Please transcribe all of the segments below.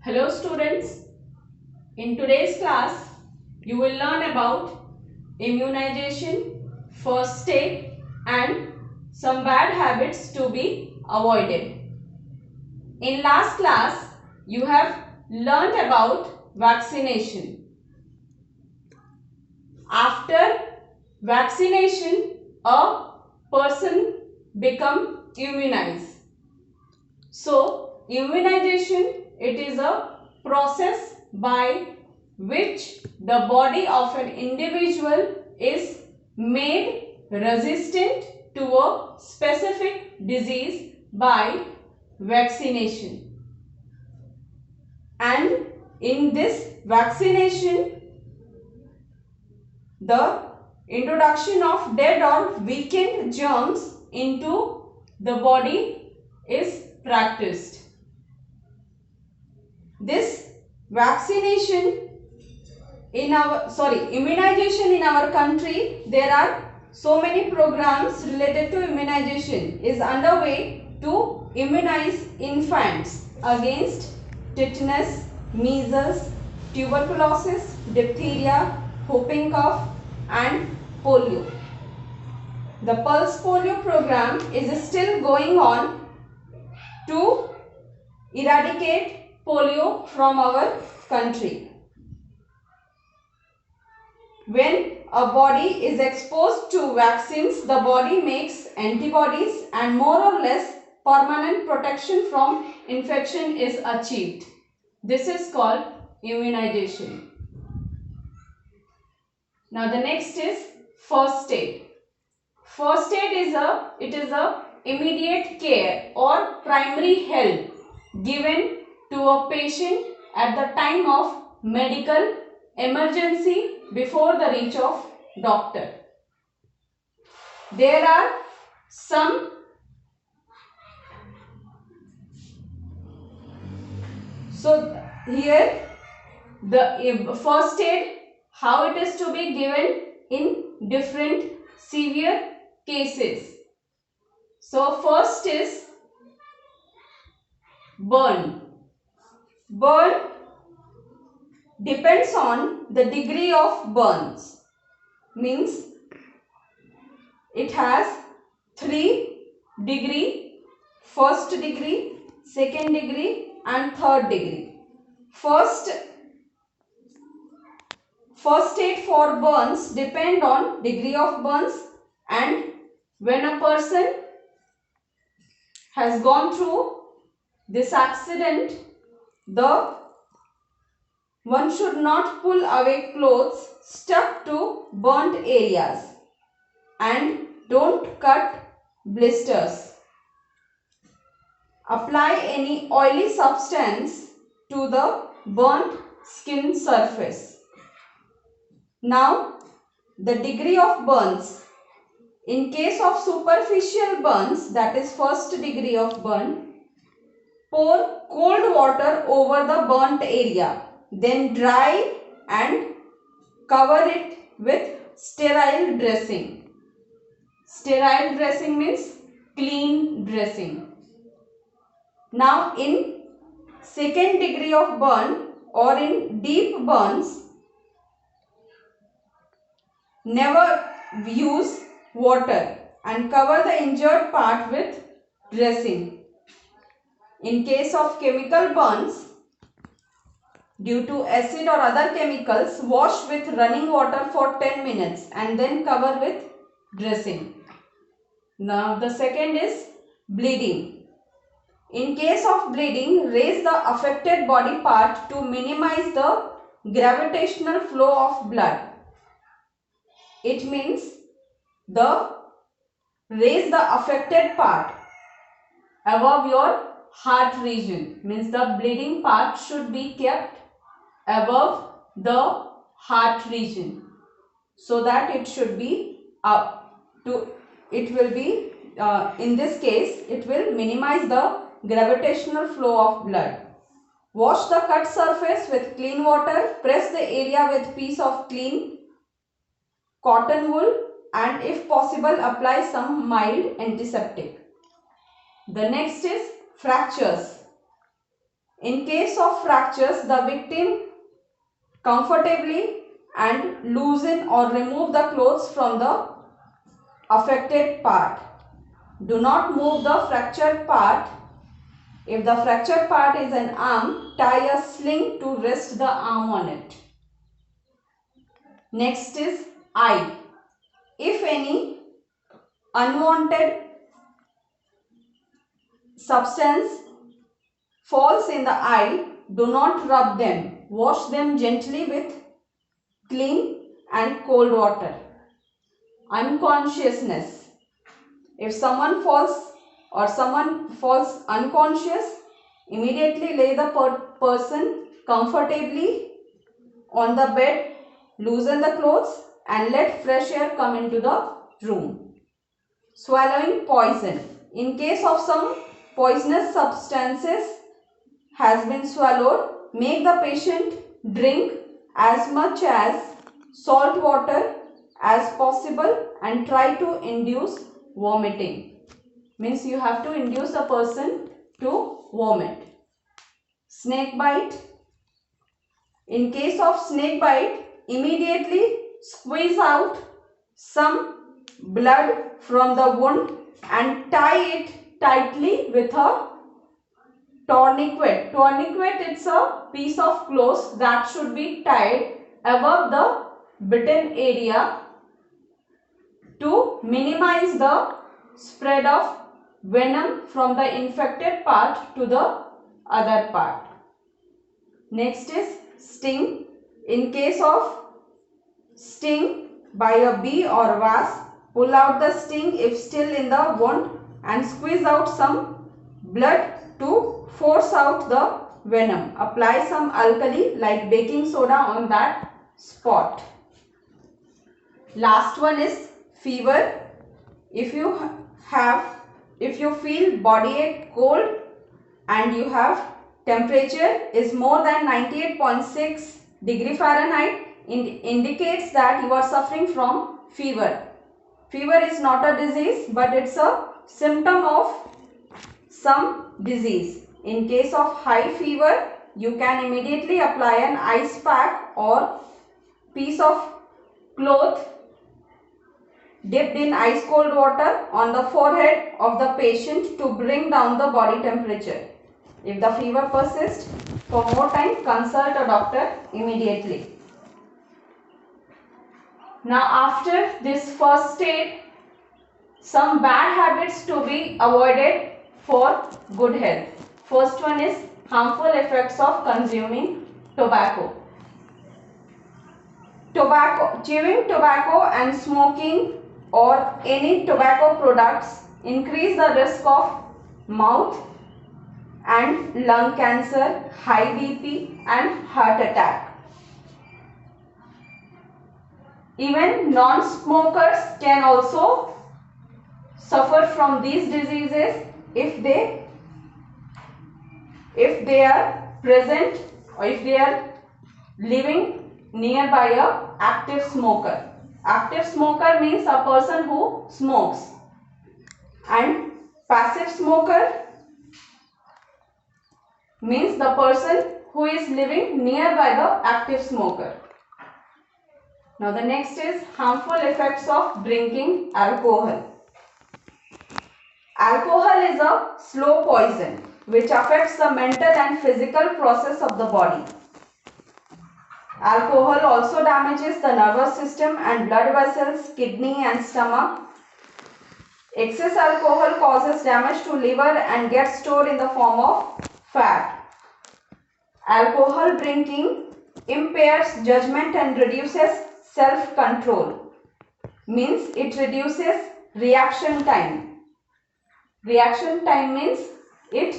Hello students, in today's class you will learn about immunization, first aid and some bad habits to be avoided. In last class you have learned about vaccination. After vaccination a person become immunized. So immunization, it is a process by which the body of an individual is made resistant to a specific disease by vaccination. And in this vaccination, the introduction of dead or weakened germs into the body is practiced. This vaccination immunization in our country, there are so many programs related to immunization is underway to immunize infants against tetanus, measles, tuberculosis, diphtheria, whooping cough and polio. The Pulse Polio program is still going on to eradicate polio from our country. When a body is exposed to vaccines, the body makes antibodies and more or less permanent protection from infection is achieved. This is called immunization. Now the next is first aid. First aid is a immediate care or primary help given to a patient at the time of medical emergency before the reach of doctor. There are some here the first aid, how it is to be given in different severe cases. So first is burn. Burn depends on the degree of burns. Means it has 3 degree, first degree, second degree and third degree. First aid for burns depend on degree of burns, and when a person has gone through this accident, one should not pull away clothes stuck to burnt areas and don't cut blisters. Apply any oily substance to the burnt skin surface. Now, the degree of burns. In case of superficial burns, that is first degree of burn, pour cold water over the burnt area. Then dry and cover it with sterile dressing. Sterile dressing means clean dressing. Now in second degree of burn or in deep burns, never use water and cover the injured part with dressing. In case of chemical burns, due to acid or other chemicals, wash with running water for 10 minutes and then cover with dressing. Now the second is bleeding. In case of bleeding, raise the affected body part to minimize the gravitational flow of blood. It means raise the affected part above your heart region. Means the bleeding part should be kept above the heart region, so that it should be in this case it will minimize the gravitational flow of blood. Wash the cut surface with clean water. Press the area with piece of clean cotton wool and if possible apply some mild antiseptic. The next is fractures. In case of fractures, the victim comfortably and loosen or remove the clothes from the affected part. Do not move the fractured part. If the fractured part is an arm, tie a sling to rest the arm on it. Next is eye. If any unwanted substance falls in the eye, do not rub them. Wash them gently with clean and cold water. Unconsciousness. If someone falls unconscious, immediately lay the person comfortably on the bed, loosen the clothes and let fresh air come into the room. Swallowing poison. In case of some poisonous substances has been swallowed, make the patient drink as much as salt water as possible and try to induce vomiting. Means you have to induce a person to vomit. Snake bite. In case of snake bite, immediately squeeze out some blood from the wound and tie it tightly with a tourniquet. Tourniquet, it's a piece of cloth that should be tied above the bitten area to minimize the spread of venom from the infected part to the other part. Next is sting. In case of sting by a bee or wasp, pull out the sting if still in the wound and squeeze out some blood to force out the venom. Apply some alkali like baking soda on that spot. Last one is fever. If you feel body ache, cold and you have temperature is more than 98.6 degree Fahrenheit, indicates that you are suffering from fever. Fever is not a disease, but it's a symptom of some disease. In case of high fever, you can immediately apply an ice pack or piece of cloth dipped in ice cold water on the forehead of the patient to bring down the body temperature. If the fever persists for more time, consult a doctor immediately. Now after this first stage, some bad habits to be avoided for good health. First one is harmful effects of consuming tobacco. Chewing tobacco and smoking or any tobacco products increase the risk of mouth and lung cancer, high BP and heart attack. Even non-smokers can also suffer from these diseases if they are present or if they are living nearby a active smoker. Active smoker means a person who smokes, and passive smoker means the person who is living nearby the active smoker. Now the next is harmful effects of drinking alcohol. Alcohol is a slow poison which affects the mental and physical process of the body. Alcohol also damages the nervous system and blood vessels, kidney and stomach. Excess alcohol causes damage to liver and gets stored in the form of fat. Alcohol drinking impairs judgment and reduces self-control. Means it reduces reaction time. Reaction time means it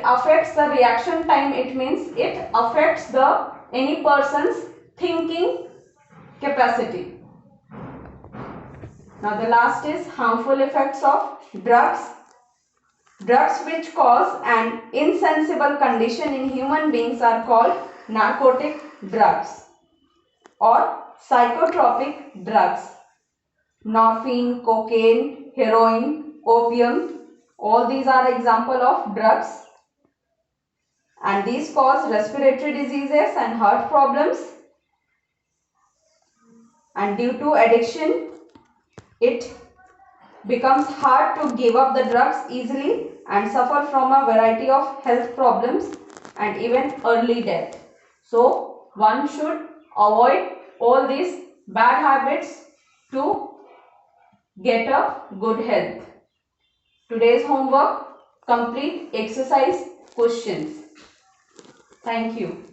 affects the reaction time. It means it affects any person's thinking capacity. Now the last is harmful effects of drugs. Drugs which cause an insensible condition in human beings are called narcotic drugs or psychotropic drugs. Morphine, cocaine, heroin, opium, All these are example of drugs, and these cause respiratory diseases and heart problems, and due to addiction it becomes hard to give up the drugs easily and suffer from a variety of health problems and even early death. So one should avoid all these bad habits to get a good health. Today's homework: complete exercise questions. Thank you.